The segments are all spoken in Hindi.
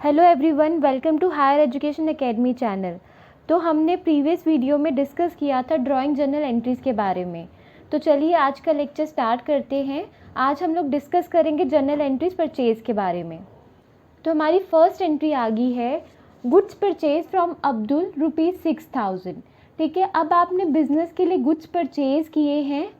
Hello everyone, welcome to higher education academy channel. तो हमने प्रीवियस वीडियो में डिस्कस किया था ड्राइंग जर्नल एंट्रीज़ के बारे में। तो चलिए आज का लेक्चर स्टार्ट करते हैं। आज हम लोग डिस्कस करेंगे जर्नल एंट्रीज परचेज़ के बारे में। तो हमारी फर्स्ट एंट्री आ गई है, गुड्स परचेज फ्रॉम अब्दुल ₹6000। ठीक है, अब आपने बिज़नेस के लिए गुड्स परचेज़ किए हैं,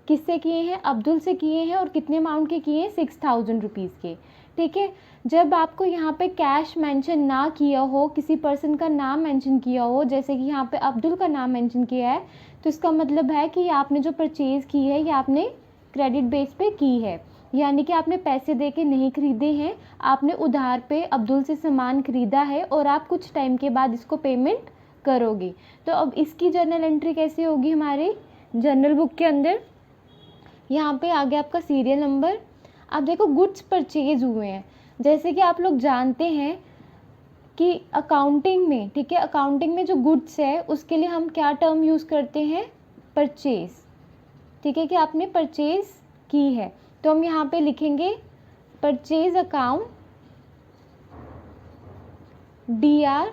किससे किए हैं? अब्दुल से किए हैं। और कितने अमाउंट के किए हैं? ₹6000 के। ठीक है, जब आपको यहाँ पे कैश मेंशन ना किया हो, किसी पर्सन का नाम मेंशन किया हो, जैसे कि यहाँ पे अब्दुल का नाम मेंशन किया है, तो इसका मतलब है कि आपने जो परचेज़ की है ये आपने क्रेडिट बेस पे की है, यानी कि आपने पैसे दे के नहीं खरीदे हैं, आपने उधार पे अब्दुल से सामान खरीदा है और आप कुछ टाइम के बाद इसको पेमेंट करोगे। तो अब इसकी जर्नल एंट्री कैसे होगी? हमारे जर्नल बुक के अंदर यहाँ पे आ गया आपका सीरियल नंबर। अब देखो गुड्स परचेज हुए हैं, जैसे कि आप लोग जानते हैं कि अकाउंटिंग में, ठीक है, अकाउंटिंग में जो गुड्स है उसके लिए हम क्या टर्म यूज़ करते हैं? परचेज। ठीक है, कि आपने परचेज की है, तो हम यहाँ पे लिखेंगे परचेज अकाउंट DR,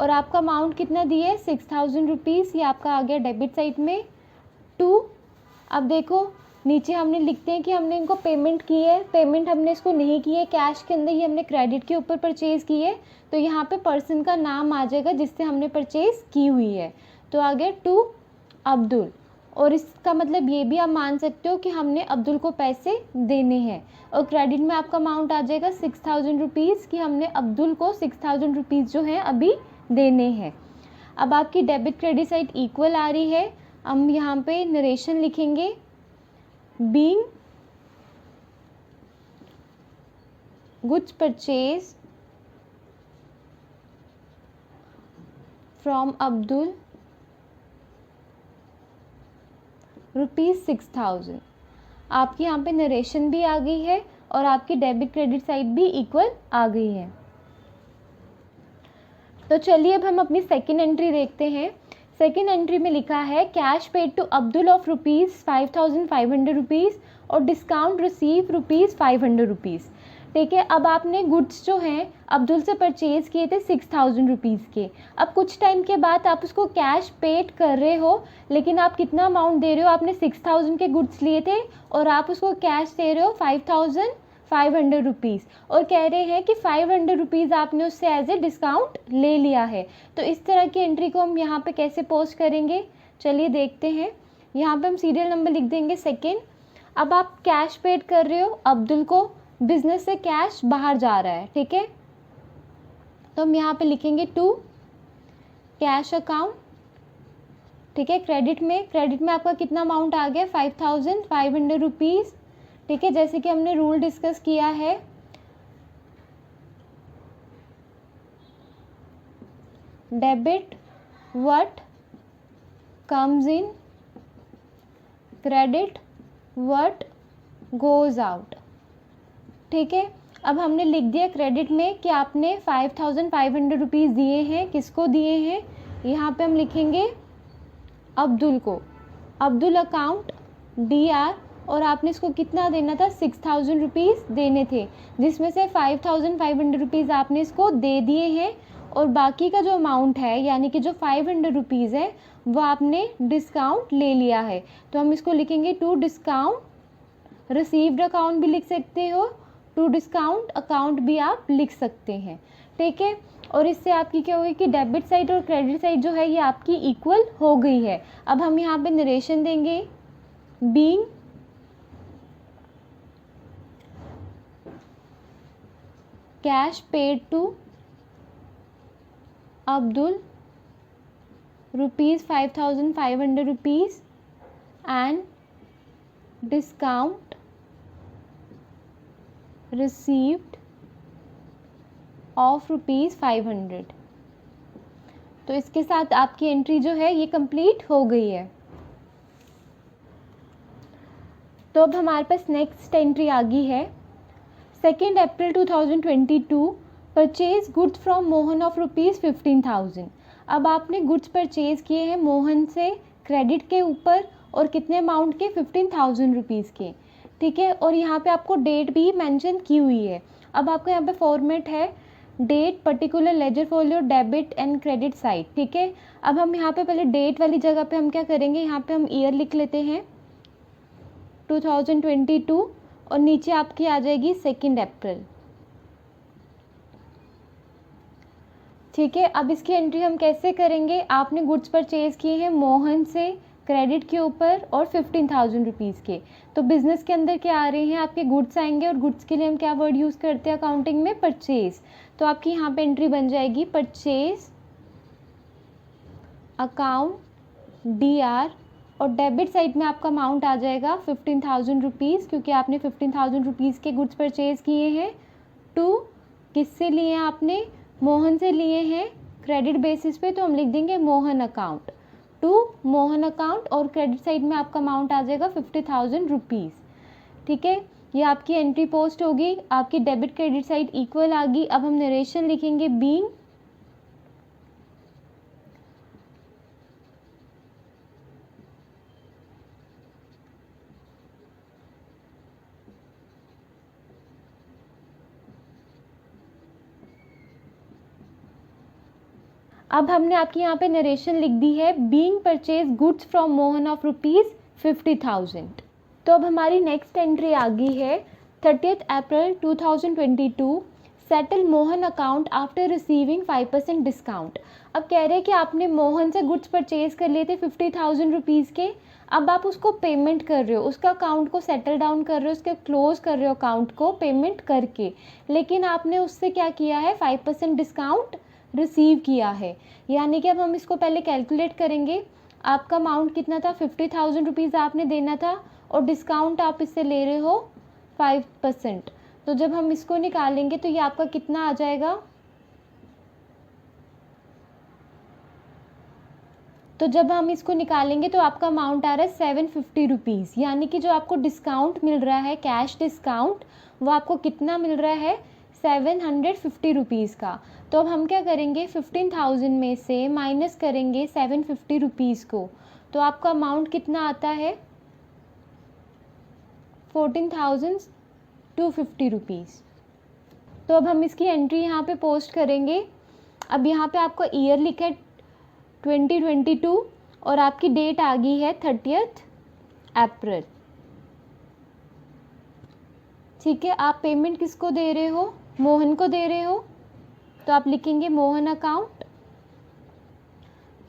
और आपका अमाउंट कितना दिया है? ₹6000। ये आपका आ गया डेबिट साइड में टू। अब देखो नीचे हमने लिखते हैं कि हमने इनको पेमेंट की है, पेमेंट हमने इसको नहीं की है कैश के अंदर, ये हमने क्रेडिट के ऊपर परचेज़ की है, तो यहाँ पे पर्सन का नाम आ जाएगा जिससे हमने परचेज़ की हुई है। तो आ गया टू अब्दुल, और इसका मतलब ये भी आप मान सकते हो कि हमने अब्दुल को पैसे देने हैं, और क्रेडिट में आपका अमाउंट आ जाएगा ₹6000 कि हमने अब्दुल को ₹6000 जो है अभी देने हैं। अब आपकी डेबिट क्रेडिट साइड इक्वल आ रही है। हम यहाँ पे नरेशन लिखेंगे, being goods purchased from Abdul ₹6000। आपकी यहाँ पे नरेशन भी आ गई है और आपकी डेबिट क्रेडिट साइड भी इक्वल आ गई है। तो चलिए अब हम अपनी सेकेंड एंट्री देखते हैं। सेकेंड एंट्री में लिखा है cash paid to Abdul of ₹5500 और डिस्काउंट रिसीव ₹500। ठीक है, अब आपने गुड्स जो हैं अब्दुल से परचेज़ किए थे ₹6000 के। अब कुछ टाइम के बाद आप उसको कैश पेड कर रहे हो, लेकिन आप कितना अमाउंट दे रहे हो? आपने 6000 के गुड्स लिए थे और आप उसको कैश दे रहे हो ₹5500, और कह रहे हैं कि ₹500 आपने उससे एज ए डिस्काउंट ले लिया है। तो इस तरह की एंट्री को हम यहाँ पे कैसे पोस्ट करेंगे? चलिए देखते हैं। यहाँ पे हम सीरियल नंबर लिख देंगे सेकेंड। अब आप कैश पेड कर रहे हो अब्दुल को, बिजनेस से कैश बाहर जा रहा है, ठीक है, तो हम यहाँ पे लिखेंगे टू कैश अकाउंट। ठीक है, क्रेडिट में आपका कितना अमाउंट आ गया? ₹5500। ठीक है, जैसे कि हमने रूल डिस्कस किया है, debit what comes in, credit what goes out. ठीक है, अब हमने लिख दिया क्रेडिट में कि आपने ₹5500 दिए हैं। किसको दिए हैं? यहाँ पे हम लिखेंगे अब्दुल को, अब्दुल अकाउंट DR, और आपने इसको कितना देना था? ₹6000 देने थे, जिसमें से ₹5500 आपने इसको दे दिए हैं, और बाकी का जो अमाउंट है यानी कि जो ₹500 है वो आपने डिस्काउंट ले लिया है। तो हम इसको लिखेंगे टू डिस्काउंट रिसीव्ड अकाउंट भी लिख सकते हो, टू डिस्काउंट अकाउंट भी आप लिख सकते हैं। ठीक है, और इससे आपकी क्या होगी कि डेबिट साइड और क्रेडिट साइड जो है ये आपकी इक्वल हो गई है। अब हम यहाँ पे नरेशन देंगे, being cash paid to Abdul ₹5500 and discount received of ₹500। तो इसके साथ आपकी एंट्री जो है ये कंप्लीट हो गई है। तो अब हमारे पास नेक्स्ट एंट्री आ गई है, 2 अप्रैल 2022 purchase goods from Mohan of ₹15,000। अब आपने गुड्स परचेज किए हैं मोहन से क्रेडिट के ऊपर, और कितने अमाउंट के? ₹15,000 के। ठीक है, और यहाँ पे आपको डेट भी मेंशन की हुई है। अब आपका यहाँ पे फॉर्मेट है date, particular ledger folio, debit and credit side. ठीक है, अब हम यहाँ पे पहले डेट वाली जगह पे हम क्या करेंगे, यहाँ पे हम ईयर लिख लेते हैं 2022 और नीचे आपकी आ जाएगी 2 अप्रैल। ठीक है, अब इसकी एंट्री हम कैसे करेंगे, आपने गुड्स परचेज किए हैं मोहन से क्रेडिट के ऊपर और 15,000 रुपीज़ के, तो बिजनेस के अंदर क्या आ रहे हैं, आपके गुड्स आएंगे और गुड्स के लिए हम क्या वर्ड यूज़ करते हैं अकाउंटिंग में, परचेज। तो आपकी यहाँ पे एंट्री बन जाएगी परचेज अकाउंट DR और डेबिट साइड में आपका अमाउंट आ जाएगा 15,000 रुपीज़, क्योंकि आपने 15,000 रुपीज़ के गुड्स परचेज किए हैं। टू किससे लिए हैं आपने, मोहन से लिए हैं क्रेडिट बेसिस पे, तो हम लिख देंगे Mohan account, to Mohan account और क्रेडिट साइड में आपका अमाउंट आ जाएगा 50,000 रुपीज़। ठीक है, ये आपकी एंट्री पोस्ट होगी, आपकी डेबिट क्रेडिट साइड इक्वल आ गई। अब हम नरेशन लिखेंगे बीइंग अब हमने आपकी यहाँ पे नरेशन लिख दी है, being purchase goods from Mohan of ₹50,000। तो अब हमारी नेक्स्ट एंट्री आ गई है 30 अप्रैल 2022, settle Mohan account after receiving 5% discount. अब कह रहे हैं कि आपने मोहन से गुड्स परचेज कर लिए थे 50,000 रुपीज़ के, अब आप उसको पेमेंट कर रहे हो, उसका अकाउंट को सेटल डाउन कर रहे हो, उसके क्लोज कर रहे हो अकाउंट को पेमेंट करके, लेकिन आपने उससे क्या किया है, 5% डिस्काउंट रिसीव किया है। यानी कि अब हम इसको पहले कैलकुलेट करेंगे, आपका अमाउंट कितना था, 50,000 रुपीज़ आपने देना था और डिस्काउंट आप इससे ले रहे हो 5%। तो जब हम इसको निकालेंगे तो ये आपका कितना आ जाएगा, तो जब हम इसको निकालेंगे तो आपका अमाउंट आ रहा है 750 रुपीज़। यानी कि जो आपको डिस्काउंट मिल रहा है, कैश डिस्काउंट, वो आपको कितना मिल रहा है, 750 रुपीज़ का। तो अब हम क्या करेंगे, 15,000 में से माइनस करेंगे 750 रुपीज़ को, तो आपका अमाउंट कितना आता है, 14,250 रुपीज़। तो अब हम इसकी एंट्री यहाँ पे पोस्ट करेंगे। अब यहाँ पे आपको ईयर लिखा है 2022 और आपकी डेट आ गई है 30 अप्रैल। ठीक है, आप पेमेंट किसको दे रहे हो, मोहन को दे रहे हो, तो आप लिखेंगे मोहन अकाउंट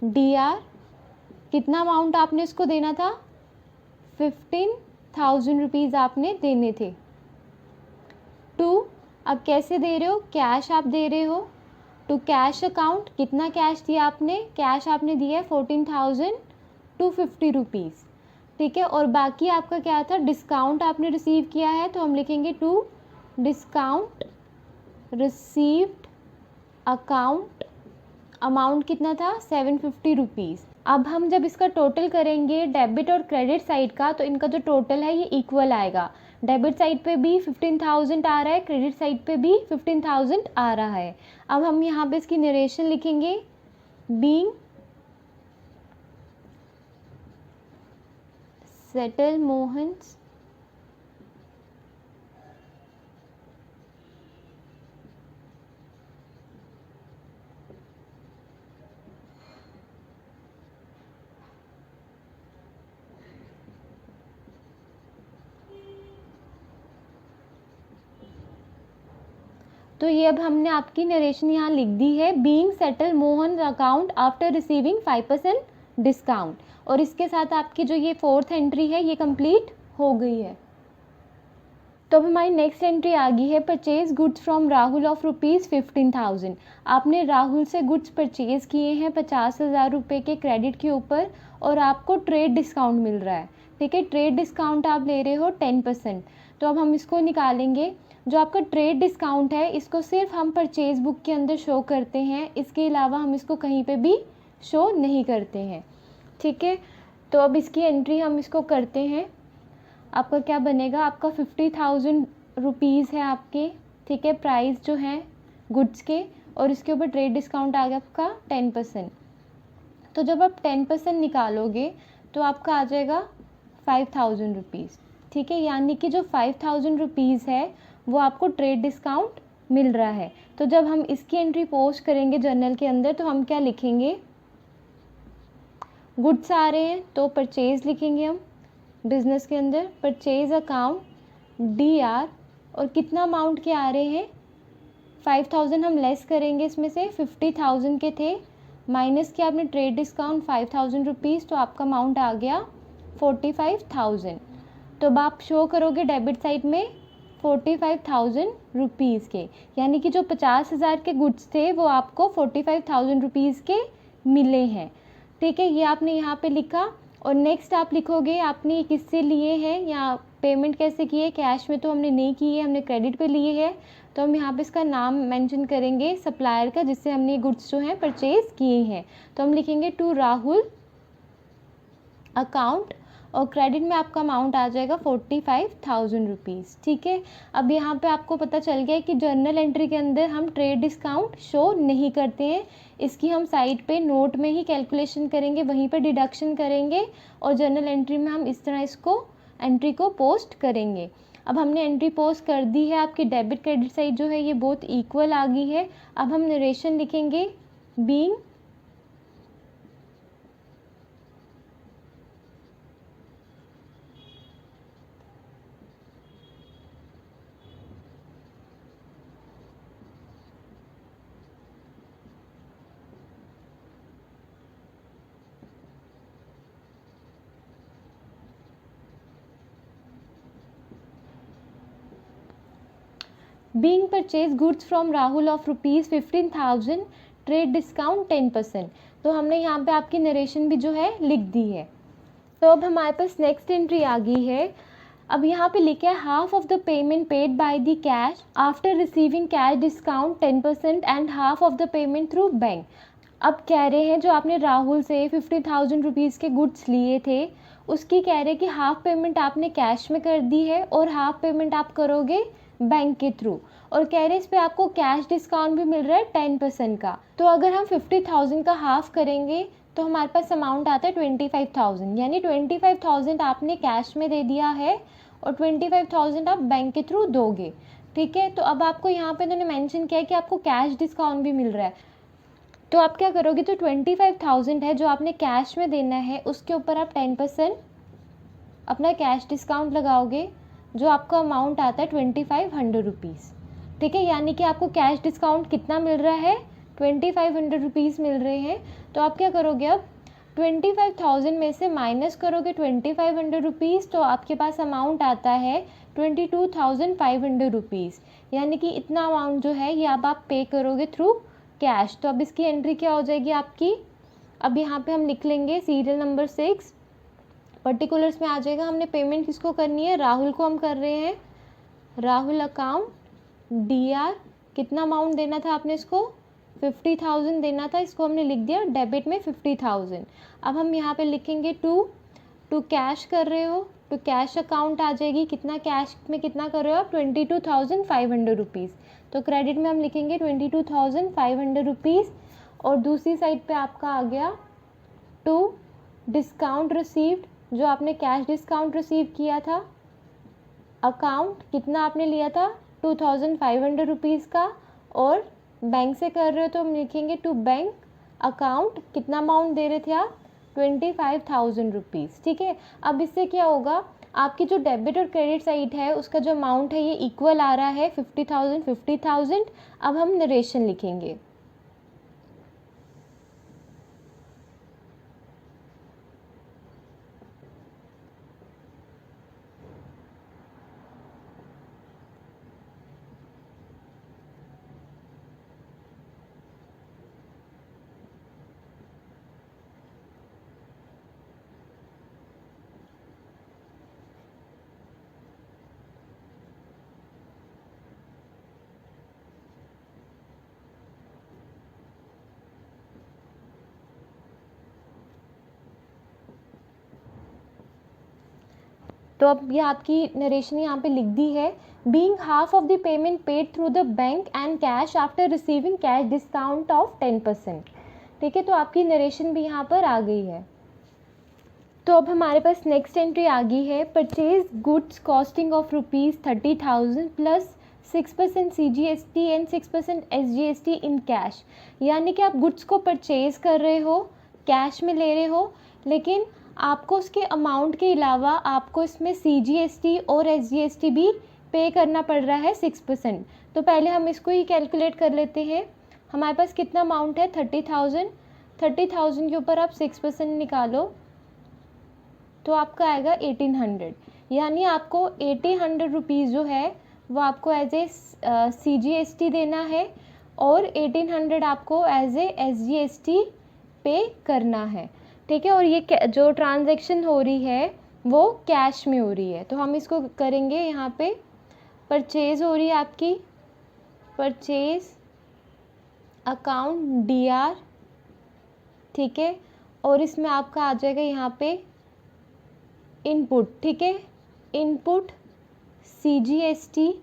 DR, कितना अमाउंट आपने उसको देना था, 15,000 रुपीज़ आपने देने थे। टू, अब कैसे दे रहे हो, कैश आप दे रहे हो, टू कैश अकाउंट, कितना कैश दिया आपने, कैश आपने दिया है 14,250 रुपीज़। ठीक है, और बाकी आपका क्या था, डिस्काउंट आपने रिसीव किया है, तो हम लिखेंगे to discount received account, amount कितना था, 750 रुपीज़। अब हम जब इसका टोटल करेंगे डेबिट और क्रेडिट साइड का, तो इनका जो टोटल है ये इक्वल आएगा। डेबिट साइड पे भी 15,000 आ रहा है, क्रेडिट साइड पे भी 15,000 आ रहा है। अब हम यहाँ पे इसकी नरेशन लिखेंगे बीइंग सेटल मोहन्स तो ये अब हमने आपकी नरेशन यहाँ लिख दी है, being settle Mohan account after receiving 5% discount, और इसके साथ आपकी जो ये 4th एंट्री है ये कंप्लीट हो गई है। तो अब हमारी नेक्स्ट एंट्री आ गई है, purchase goods from Rahul of ₹15,000। आपने राहुल से गुड्स परचेज किए हैं 50,000 रुपये के क्रेडिट के ऊपर और आपको ट्रेड डिस्काउंट मिल रहा है। ठीक है, ट्रेड डिस्काउंट आप ले रहे हो 10%। तो अब हम इसको निकालेंगे, जो आपका ट्रेड डिस्काउंट है इसको सिर्फ हम परचेज बुक के अंदर शो करते हैं, इसके अलावा हम इसको कहीं पे भी शो नहीं करते हैं। ठीक है, तो अब इसकी एंट्री हम इसको करते हैं। आपका क्या बनेगा, आपका 50,000 रुपीज़ है आपके, ठीक है, प्राइस जो है गुड्स के, और इसके ऊपर ट्रेड डिस्काउंट आ गया आपका 10%। तो जब आप 10% निकालोगे तो आपका आ जाएगा 5,000 रुपीज़। ठीक है, यानी कि जो 5,000 रुपीज़ है वो आपको ट्रेड डिस्काउंट मिल रहा है। तो जब हम इसकी एंट्री पोस्ट करेंगे जर्नल के अंदर तो हम क्या लिखेंगे, गुड्स आ रहे हैं तो परचेज लिखेंगे हम बिजनेस के अंदर, परचेज अकाउंट DR, और कितना अमाउंट के आ रहे हैं 5000 हम लेस करेंगे इसमें से, 50,000 के थे, माइनस किया आपने ट्रेड डिस्काउंट 5000 रुपीज़, तो आपका अमाउंट आ गया 45,000। तो अब आप शो करोगे डेबिट साइड में 45,000 रुपीज़ के, यानी कि जो 50,000 के गुड्स थे वो आपको 45,000 रुपीज़ के मिले हैं। ठीक है, ये आपने यहाँ पे लिखा। और नेक्स्ट आप लिखोगे आपने किससे लिए हैं या पेमेंट कैसे की है, कैश में तो हमने नहीं की है, हमने क्रेडिट पे लिए है, तो हम यहाँ पे इसका नाम मेंशन करेंगे सप्लायर का जिससे हमने ये गुड्स जो हैं परचेज़ किए हैं। तो हम लिखेंगे टू राहुल अकाउंट, और क्रेडिट में आपका अमाउंट आ जाएगा 45,000 रुपीज़। ठीक है, अब यहाँ पे आपको पता चल गया कि जर्नल एंट्री के अंदर हम ट्रेड डिस्काउंट शो नहीं करते हैं, इसकी हम साइड पे नोट में ही कैलकुलेशन करेंगे, वहीं पर डिडक्शन करेंगे, और जर्नल एंट्री में हम इस तरह इसको एंट्री को पोस्ट करेंगे। अब हमने एंट्री पोस्ट कर दी है, आपकी डेबिट क्रेडिट साइड जो है ये बहुत इक्वल आ गई है। अब हम नरेशन लिखेंगे being being purchased goods from Rahul of rupees 15,000, trade discount 10%। तो हमने यहाँ पे आपकी नरेशन भी जो है लिख दी है। तो अब हमारे पास नेक्स्ट एंट्री आ गई है। अब यहाँ पे लिखा है half of the payment paid by the cash after receiving cash discount 10% and half of the payment through bank. अब कह रहे हैं जो आपने राहुल से 50,000 रुपीज़ के गुड्स लिए थे उसकी कह रहे हैं कि हाफ पेमेंट आपने कैश में कर दी है और हाफ पेमेंट आप करोगे बैंक के थ्रू, और कह रहे हैं इस पे आपको कैश डिस्काउंट भी मिल रहा है 10% का। तो अगर हम 50,000 का हाफ करेंगे तो हमारे पास अमाउंट आता है 25,000, यानी 25,000 आपने कैश में दे दिया है और 25,000 आप बैंक के थ्रू दोगे। ठीक है, तो अब आपको यहाँ पे उन्होंने मेंशन किया है कि आपको कैश डिस्काउंट भी मिल रहा है, तो आप क्या करोगे, तो 25,000 है जो आपने कैश में देना है उसके ऊपर आप 10% अपना कैश डिस्काउंट लगाओगे, जो आपका अमाउंट आता है 2,500 रुपीज़। ठीक है, यानी कि आपको कैश डिस्काउंट कितना मिल रहा है, 2,500 रुपीज़ मिल रहे हैं। तो आप क्या करोगे, अब 25,000 में से माइनस करोगे 2,500 रुपीज़, तो आपके पास अमाउंट आता है 22,500 रुपीज़, यानी कि इतना अमाउंट जो है ये अब आप पे करोगे थ्रू कैश। तो अब इसकी एंट्री क्या हो जाएगी आपकी, अब यहाँ पे हम लिख लेंगे सीरियल नंबर 6, पर्टिकुलर्स में आ जाएगा। हमने पेमेंट किसको करनी है, राहुल को हम कर रहे हैं, राहुल अकाउंट DR, कितना अमाउंट देना था आपने इसको 50,000 देना था, इसको हमने लिख दिया डेबिट में 50,000। अब हम यहाँ पे लिखेंगे टू कैश कर रहे हो, टू कैश अकाउंट आ जाएगी, कितना कैश में कितना कर रहे हो आप 22,500 रुपीज़, तो क्रेडिट में हम लिखेंगे 22,500 रुपीज़। और दूसरी साइड पे आपका आ गया टू डिस्काउंट रिसीव्ड, जो आपने कैश डिस्काउंट रिसीव किया था, अकाउंट कितना आपने लिया था 2,500 रुपीज़ का, और बैंक से कर रहे हो तो हम लिखेंगे टू बैंक अकाउंट, कितना अमाउंट दे रहे थे आप 25,000 रुपीज़। ठीक है, अब इससे क्या होगा, आपकी जो डेबिट और क्रेडिट साइड है उसका जो अमाउंट है ये इक्वल आ रहा है 50,000 50,000। अब हम नरेशन लिखेंगे, तो अब ये आपकी नरेशन यहाँ पे लिख दी है, being half of the payment paid through the bank and cash after receiving cash discount of 10%। ठीक है, तो आपकी नरेशन भी यहाँ पर आ गई है। तो अब हमारे पास नेक्स्ट एंट्री आ गई है, purchase goods costing of rupees 30,000 plus 6% CGST and 6% SGST in cash. यानी कि आप गुड्स को परचेज़ कर रहे हो, कैश में ले रहे हो, लेकिन आपको उसके अमाउंट के अलावा आपको इसमें CGST और SGST भी पे करना पड़ रहा है 6%। तो पहले हम इसको ही कैलकुलेट कर लेते हैं। हमारे पास कितना अमाउंट है 30,000। 30,000 के ऊपर आप 6% निकालो तो आपका आएगा 1800। यानी आपको 1800 रुपीज़ जो है वो आपको एज ए CGST देना है और 1800 आपको एज ए SGST पे करना है। ठीक है, और ये जो ट्रांजैक्शन हो रही है वो कैश में हो रही है। तो हम इसको करेंगे, यहाँ पे परचेज़ हो रही है आपकी, परचेज़ अकाउंट DR। ठीक है, और इसमें आपका आ जाएगा यहाँ पे इनपुट। ठीक है, इनपुट CGST।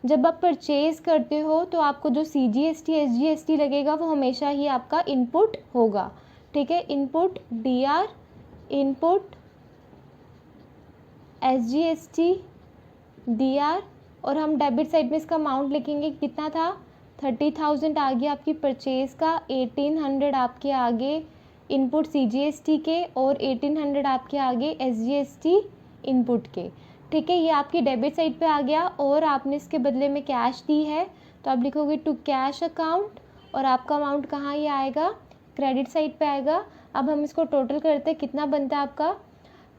जब आप परचेज़ करते हो तो आपको जो CGST SGST लगेगा वो हमेशा ही आपका इनपुट होगा। ठीक है, input DR, input SGST DR, और हम डेबिट साइड में इसका अमाउंट लिखेंगे कितना था 30,000 आगे आपकी परचेज़ का, 1800 आपके आगे इनपुट CGST के और 1800 आपके आगे SGST इनपुट के। ठीक है, ये आपकी डेबिट साइड पे आ गया और आपने इसके बदले में कैश दी है तो आप लिखोगे टू कैश अकाउंट, और आपका अमाउंट कहाँ ये आएगा, क्रेडिट साइड पे आएगा। अब हम इसको टोटल करते हैं, कितना बनता है आपका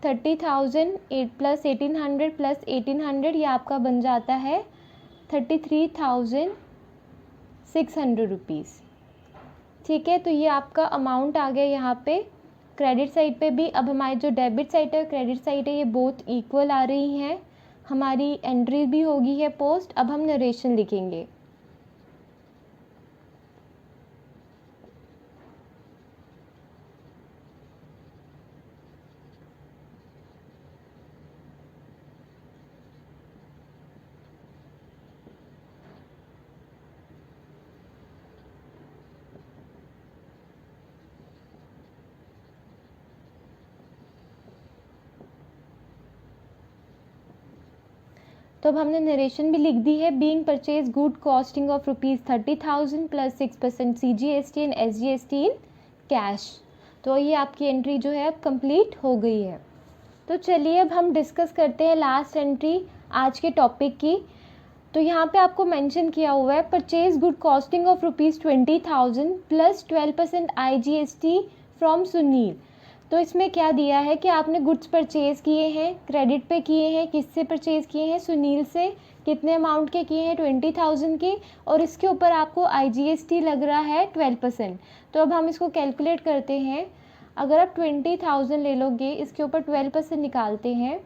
30,000 प्लस 1800 प्लस 1800, ये आपका बन जाता है 33,600 रुपीज़। ठीक है, तो ये आपका अमाउंट आ गया यहाँ पे क्रेडिट साइड पे भी। अब हमारी जो डेबिट साइड है क्रेडिट साइड है ये बोथ इक्वल आ रही हैं, हमारी एंट्री भी होगी है पोस्ट। अब हम नरेशन लिखेंगे। तो अब हमने नरेशन भी लिख दी है। Being purchase good costing of ₹30,000 plus 6% CGST and SGST in cash. तो ये आपकी एंट्री जो है अब कंप्लीट हो गई है। तो चलिए अब हम डिस्कस करते हैं लास्ट एंट्री आज के टॉपिक की। तो यहाँ पे आपको मेंशन किया हुआ है purchase good costing of ₹20,000 plus 12% IGST from Sunil. तो इसमें क्या दिया है कि आपने गुड्स परचेज़ किए हैं, क्रेडिट पे किए हैं, किससे परचेज़ किए हैं, सुनील से। कितने अमाउंट के किए हैं 20,000 के, और इसके ऊपर आपको IGST लग रहा है 12%। तो अब हम इसको कैलकुलेट करते हैं। अगर आप 20,000 ले लोगे, इसके ऊपर 12% निकालते हैं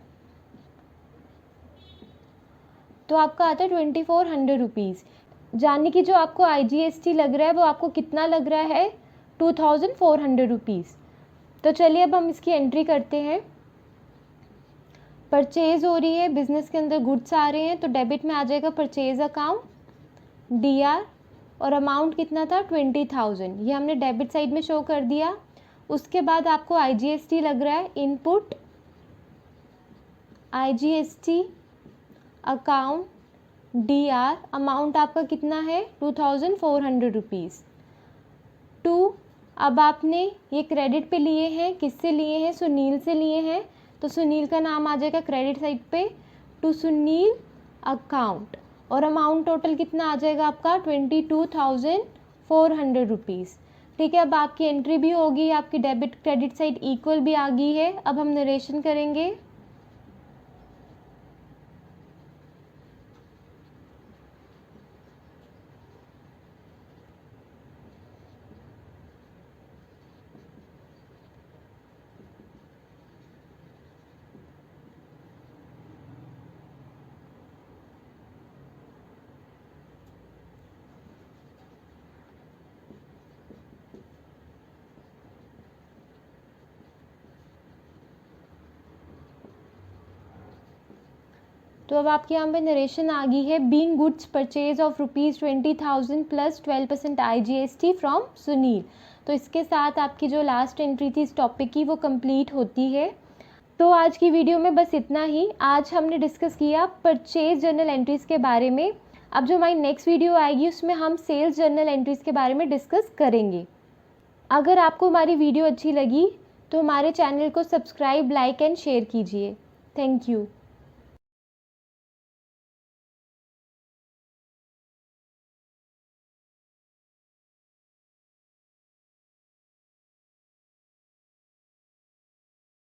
तो आपका आता है 2400 रुपीज़। यानी कि जो आपको IGST लग रहा है वो आपको कितना लग रहा है 2400 रुपीज़। तो चलिए अब हम इसकी एंट्री करते हैं। परचेज़ हो रही है, बिज़नेस के अंदर गुड्स आ रहे हैं, तो डेबिट में आ जाएगा परचेज़ अकाउंट DR, और अमाउंट कितना था 20,000, ये हमने डेबिट साइड में शो कर दिया। उसके बाद आपको IGST लग रहा है, input IGST account DR, amount आपका कितना है 2400 रुपीज़। अब आपने ये क्रेडिट पे लिए हैं, किससे लिए हैं, सुनील से लिए हैं, तो सुनील का नाम आ जाएगा क्रेडिट साइड पे, टू सुनील अकाउंट, और अमाउंट टोटल कितना आ जाएगा आपका 22,400 रुपीज़। ठीक है, अब आपकी एंट्री भी होगी, आपकी डेबिट क्रेडिट साइड इक्वल भी आ गई है। अब हम नरेशन करेंगे। तो अब आपके यहाँ पे नरेशन आ गई है। Being goods purchase of ₹20,000 plus 12% IGST from Sunil. तो इसके साथ आपकी जो लास्ट एंट्री थी इस टॉपिक की वो कंप्लीट होती है। तो आज की वीडियो में बस इतना ही। आज हमने डिस्कस किया परचेज जर्नल एंट्रीज़ के बारे में। अब जो हमारी नेक्स्ट वीडियो आएगी उसमें हम सेल्स जर्नल एंट्रीज़ के बारे में डिस्कस करेंगे। अगर आपको हमारी वीडियो अच्छी लगी तो हमारे चैनल को सब्सक्राइब, लाइक एंड शेयर कीजिए। Thank you.